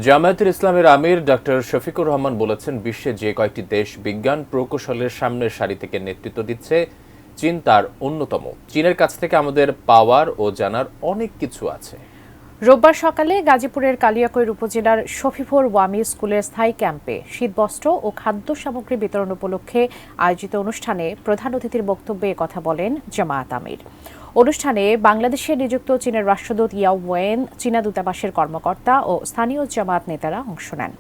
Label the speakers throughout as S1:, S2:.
S1: জামায়াতুল ইসলামের আমির ডক্টর শফিকুর রহমান বলেছেন, বিশ্বে যে কয়েকটি দেশ বিজ্ঞান প্রকৌশলের সামনের সারি থেকে নেতৃত্ব দিচ্ছে, চীন তার অন্যতম। চীনের কাছ থেকে আমাদের পাওয়ার ও জানার অনেক কিছু আছে।
S2: রোববার সকালে গাজীপুরের কালিয়াকৈর উপজেলার শফিপুর ওয়ামি স্কুলের স্থায়ী ক্যাম্পে শীতবস্ত্র ও খাদ্য সামগ্রী বিতরণ উপলক্ষে আয়োজিত অনুষ্ঠানে প্রধান অতিথির বক্তব্যে কথা বলেন জামায়াত আমির। অনুষ্ঠানে বাংলাদেশে নিযুক্ত চীনের রাষ্ট্রদূত ইয়াও ওয়েন, চীনা দূতাবাসের কর্মকর্তা ও স্থানীয় জামায়াত নেতারা অংশ নেন।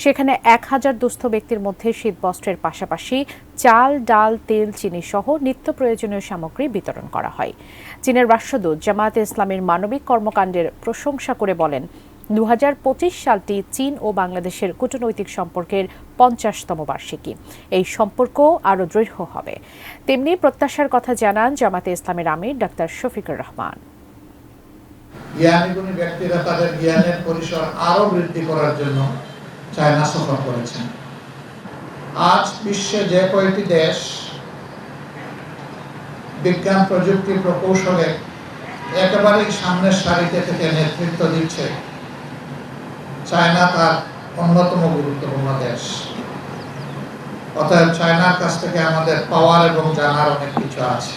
S2: সেখানে 1000 দুস্থ ব্যক্তির মধ্যে শীতবস্ত্রের পাশাপাশি চাল, ডাল, তেল, চিনি সহ নিত্য প্রয়োজনীয় সামগ্রী বিতরণ করা হয়। চীনের রাষ্ট্রদূত জামায়াতে ইসলামের মানবিক কর্মকাণ্ডের প্রশংসা করে বলেন, 2025 সালটি চীন ও বাংলাদেশের কূটনৈতিক সম্পর্কের 50তম বার্ষিকী। এই সম্পর্ক আরও দৃঢ় হবে। তেমনি প্রত্যাশার কথা জানান জামায়াতে ইসলামের আমির ডাক্তার শফিকুর রহমান।
S3: জ্ঞানীগুণী ব্যক্তিরা তাদের জ্ঞানের পরিসর আরও বৃদ্ধি করার জন্য চায়না সফর করেছেন। আজ বিশ্বে যে কয়েকটি দেশ বিজ্ঞান, প্রযুক্তি, প্রকৌশলে একেবারেই সামনের সারিতে থেকে নেতৃত্ব দিচ্ছে, চায়না তার অন্যতম গুরুত্বপূর্ণ দেশ। অতএব চায়নার কাছ থেকে আমাদের পাওয়ার এবং জানার অনেক কিছু আছে।